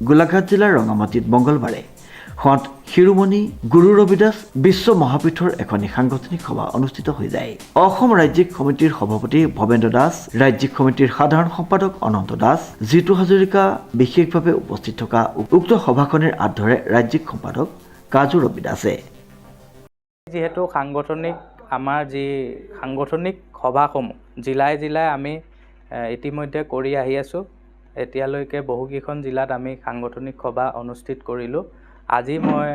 গোলাঘাট জিলাৰ ৰঙামাটিত মঙলবাৰে সন্ত শিৰোমণি গুৰু ৰবিদাস বিশ্ব মহাপীঠৰ এখনি সাংগঠনিক সভা অনুষ্ঠিত হৈ যায়। অসম ৰাজ্যিক সমিতিৰ সভাপতি ভৱেন্দ্ৰ দাস, ৰাজ্যিক সমিতিৰ সাধাৰণ সম্পাদক অনন্ত দাস, জিতু হাজৰিকা বিশেষভাৱে উপস্থিত থকা উক্ত সভাখনৰ আধৰে ৰাজ্যিক সম্পাদক কাজু ৰবি দাসে। যিহেতু আমাৰ যি সাংগঠনিক সভাসমূহ জিলাই জিলাই আমি ইতিমধ্যে কৰি আহি আছোঁ। এতিয়ালৈকে বহুকেইখন জিলাত আমি সাংগঠনিক সভা অনুষ্ঠিত কৰিলোঁ। আজি মই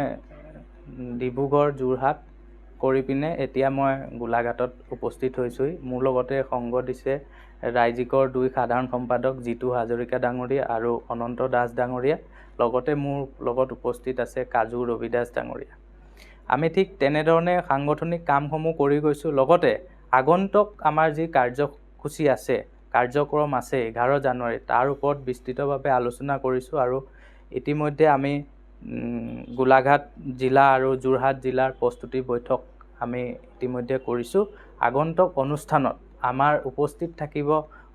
ডিব্ৰুগড়, যোৰহাট কৰি পিনে এতিয়া মই গোলাঘাটত উপস্থিত হৈছোঁহি। মোৰ লগতে সংগ দিছে ৰাজ্যিকৰ 2 সাধাৰণ সম্পাদক জিতু হাজৰিকা ডাঙৰীয়া আৰু অনন্ত দাস ডাঙৰীয়া। লগতে মোৰ লগত উপস্থিত আছে কাজু ৰবি দাস ডাঙৰীয়া। আমি ঠিক তেনেধৰণে সাংগঠনিক কামসমূহ কৰি গৈছোঁ। লগতে আগন্তুক আমাৰ যি কাৰ্যসূচী আছে, কাৰ্যক্ৰম আছে 11 জানুৱাৰী, তাৰ ওপৰত বিস্তৃতভাৱে আলোচনা কৰিছোঁ আৰু ইতিমধ্যে আমি গোলাঘাট জিলা আৰু যোৰহাট জিলাৰ প্ৰস্তুতি বৈঠক আমি ইতিমধ্যে কৰিছোঁ। আগন্তুক অনুষ্ঠানত আমাৰ উপস্থিত থাকিব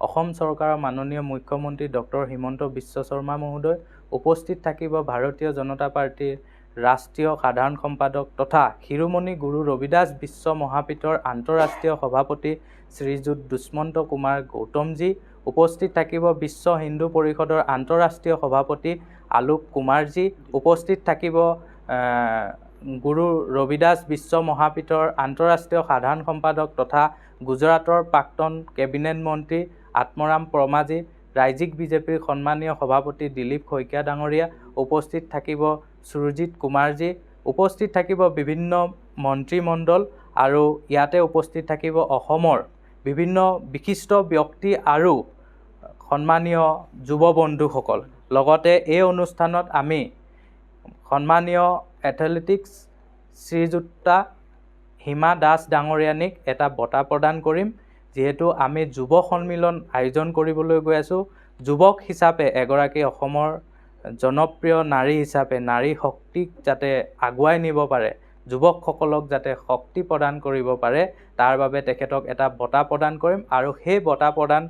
অসম চৰকাৰৰ মাননীয় মুখ্যমন্ত্ৰী ডক্টৰ হিমন্ত বিশ্ব শৰ্মা মহোদয়, উপস্থিত থাকিব ভাৰতীয় জনতা পাৰ্টীৰ ৰাষ্ট্ৰীয় সাধাৰণ সম্পাদক তথা শিৰোমণি গুৰু ৰবিদাস বিশ্ব মহাপীঠৰ আন্তঃৰাষ্ট্ৰীয় সভাপতি শ্ৰীযুত দুষ্মন্ত কুমাৰ গৌতমজী, উপস্থিত থাকিব বিশ্ব হিন্দু পৰিষদৰ আন্তঃৰাষ্ট্ৰীয় সভাপতি আলোক কুমাৰজী, উপস্থিত থাকিব গুৰু ৰবিদাস বিশ্ব মহাপীঠৰ আন্তঃৰাষ্ট্ৰীয় সাধাৰণ সম্পাদক তথা গুজৰাটৰ প্ৰাক্তন কেবিনেট মন্ত্ৰী আত্মৰাম পৰমাজী, ৰাজ্যিক বিজেপিৰ সন্মানীয় সভাপতি দিলীপ শইকীয়া ডাঙৰীয়া, উপস্থিত থাকিব সুৰজিৎ কুমাৰজী, উপস্থিত থাকিব বিভিন্ন মন্ত্ৰীমণ্ডল আৰু ইয়াতে উপস্থিত থাকিব অসমৰ বিভিন্ন বিশিষ্ট ব্যক্তি আৰু সন্মানীয় যুৱ বন্ধুসকল। লগতে এই অনুষ্ঠানত আমি সন্মানীয় এথলেটিক্স শ্ৰীযুক্তা হিমা দাস ডাঙৰীয়ানীক এটা বঁটা প্ৰদান কৰিম। যিহেতু আমি যুৱ সন্মিলন আয়োজন কৰিবলৈ গৈ আছোঁ, যুৱক হিচাপে এগৰাকী অসমৰ জনপ্ৰিয় নাৰী হিচাপে নাৰী শক্তিক যাতে আগুৱাই নিব পাৰে, যুৱকসকলক যাতে শক্তি প্ৰদান কৰিব পাৰে, তাৰ বাবে তেখেতক এটা বঁটা প্ৰদান কৰিম আৰু সেই বঁটা প্ৰদান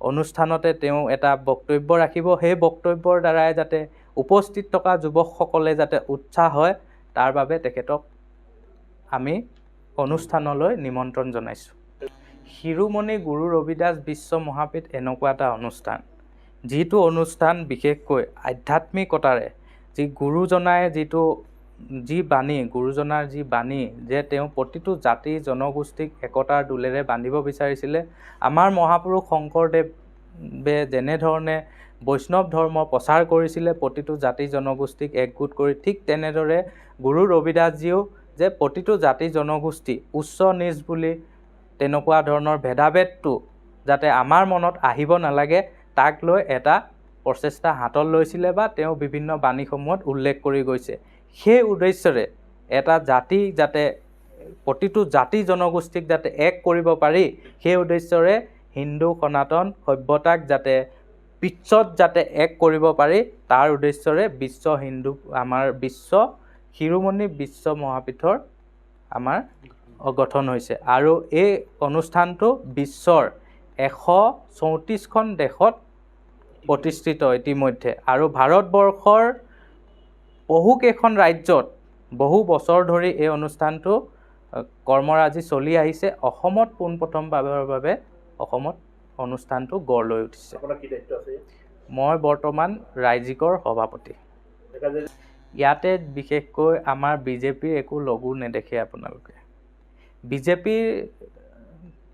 অনুষ্ঠানতে তেওঁ এটা বক্তব্য ৰাখিব। সেই বক্তব্যৰ দ্বাৰাই যাতে উপস্থিত থকা যুৱকসকলে যাতে উৎসাহ হয়, তাৰ বাবে তেখেতক আমি অনুষ্ঠানলৈ নিমন্ত্ৰণ জনাইছোঁ। শিৰোমণি গুৰু ৰবিদাস বিশ্ব মহাপীঠ এনেকুৱা এটা অনুষ্ঠান, যিটো অনুষ্ঠান বিশেষকৈ আধ্যাত্মিকতাৰে যি গুৰুজনাই গুৰুজনাৰ যি বাণী যে তেওঁ প্ৰতিটো জাতি জনগোষ্ঠীক একতাৰ দোলেৰে বান্ধিব বিচাৰিছিলে। আমাৰ মহাপুৰুষ শংকৰদেৱে যেনেধৰণে বৈষ্ণৱ ধৰ্ম প্ৰচাৰ কৰিছিলে প্ৰতিটো জাতি জনগোষ্ঠীক একগোট কৰি, ঠিক তেনেদৰে গুৰু ৰবিদাসজীও যে প্ৰতিটো জাতি জনগোষ্ঠী উচ্চ নিচ বুলি তেনেকুৱা ধৰণৰ ভেদাভেদটো যাতে আমাৰ মনত আহিব নালাগে, তাক লৈ এটা প্ৰচেষ্টা হাতত লৈছিলে বা তেওঁ বিভিন্ন বাণীসমূহত উল্লেখ কৰি গৈছে। সেই উদ্দেশ্যৰে এটা জাতি যাতে প্ৰতিটো জাতি জনগোষ্ঠীক যাতে এক কৰিব পাৰি, সেই উদ্দেশ্যৰে হিন্দু সনাতন সভ্যতাক যাতে বিশ্বত যাতে এক কৰিব পাৰি, তাৰ উদ্দেশ্যৰে আমাৰ বিশ্ব শিৰোমণি বিশ্ব মহাপীঠৰ আমাৰ গঠন হৈছে। আৰু এই অনুষ্ঠানটো বিশ্বৰ 134খন দেশত প্ৰতিষ্ঠিত ইতিমধ্যে, আৰু ভাৰতবৰ্ষৰ বহুকেইখন ৰাজ্যত বহু বছৰ ধৰি এই অনুষ্ঠানটো কৰ্মৰাজি চলি আহিছে। অসমত পোনপ্ৰথমবাৰৰ বাবে অসমত অনুষ্ঠানটো গঢ় লৈ উঠিছে। মই বৰ্তমান ৰাজ্যিকৰ সভাপতি। ইয়াতে বিশেষকৈ আমাৰ বিজেপিৰ একো লগু নেদেখে। আপোনালোকে বিজেপিৰ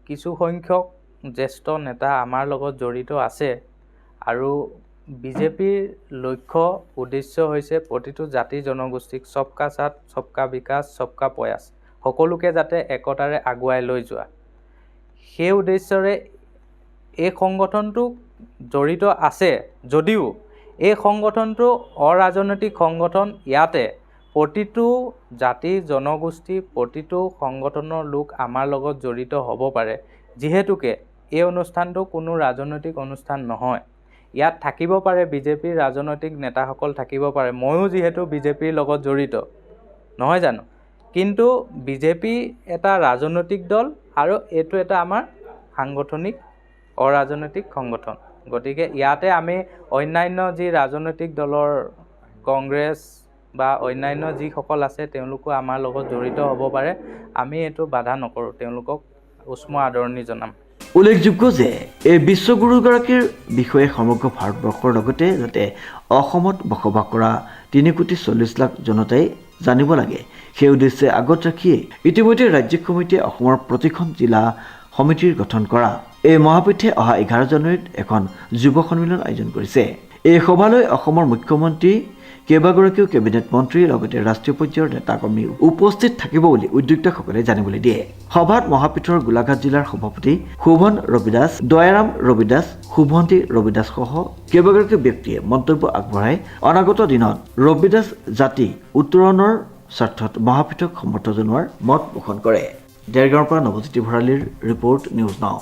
কিছু সংখ্যক জ্যেষ্ঠ নেতা আমাৰ লগত জড়িত আছে আৰু বিজেপিৰ লক্ষ্য উদ্দেশ্য হৈছে প্ৰতিটো জাতি জনগোষ্ঠীক সবকা সাথ সবকা বিকাশ সবকা প্ৰয়াস সকলোকে যাতে একতাৰে আগুৱাই লৈ যোৱা। সেই উদ্দেশ্যৰে এই সংগঠনটো জড়িত আছে যদিও এই সংগঠনটো অৰাজনৈতিক সংগঠন। ইয়াতে প্ৰতিটো জাতি জনগোষ্ঠী প্ৰতিটো সংগঠনৰ লোক আমাৰ লগত জড়িত হ'ব পাৰে, যিহেতুকে এই অনুষ্ঠানটো কোনো ৰাজনৈতিক অনুষ্ঠান নহয়। ইয়াত থাকিব পাৰে বিজেপিৰ ৰাজনৈতিক নেতাসকল থাকিব পাৰে, ময়ো যিহেতু বিজেপিৰ লগত জড়িত নহয় জানো, কিন্তু বিজেপি এটা ৰাজনৈতিক দল আৰু এইটো এটা আমাৰ সাংগঠনিক অৰাজনৈতিক সংগঠন। গতিকে ইয়াতে আমি অন্যান্য যি ৰাজনৈতিক দলৰ কংগ্ৰেছ বা অন্যান্য যিসকল আছে তেওঁলোকো আমাৰ লগত জড়িত হ'ব পাৰে, আমি এইটো বাধা নকৰোঁ, তেওঁলোকক উষ্ম আদৰণি জনাম। উল্লেখযোগ্য যে এই বিশ্বগুৰুগৰাকীৰ বিষয়ে সমগ্ৰ ভাৰতবৰ্ষৰ লগতে যাতে অসমত বসবাস কৰা 3,40,00,000 জনতাই জানিব লাগে, সেই উদ্দেশ্যে আগত ৰাখিয়ে ইতিমধ্যে ৰাজ্যিক কমিটিয়ে অসমৰ প্ৰতিখন জিলা সমিতিৰ গঠন কৰা এই মহাপীঠে অহা 11 জানুৱাৰীত এখন যুৱ সন্মিলন আয়োজন কৰিছে। এই সভালৈ অসমৰ মুখ্যমন্ত্ৰী, কেইবাগৰাকীও কেবিনেট মন্ত্ৰী লগতে ৰাষ্ট্ৰীয় পৰ্যায়ৰ নেতাকৰ্মী উপস্থিত থাকিব বুলি উদ্যোক্তাসকলে জানিবলৈ দিয়ে। সভাত মহাপীঠৰ গোলাঘাট জিলাৰ সভাপতি শোভন ৰবি দাস, দয়াৰাম ৰবি দাস, শুভন্তী ৰবি দাস সহ কেইবাগৰাকী ব্যক্তিয়ে মন্তব্য আগবঢ়াই অনাগত দিনত ৰবি দাস জাতি উত্তৰণৰ স্বাৰ্থত মহাপীঠক সমৰ্থন জনোৱাৰ মত পোষণ কৰে। দেৰগাঁৱৰ পৰা নৱজ্যোতি ভৰালীৰ ৰিপৰ্ট, নিউজ নাও।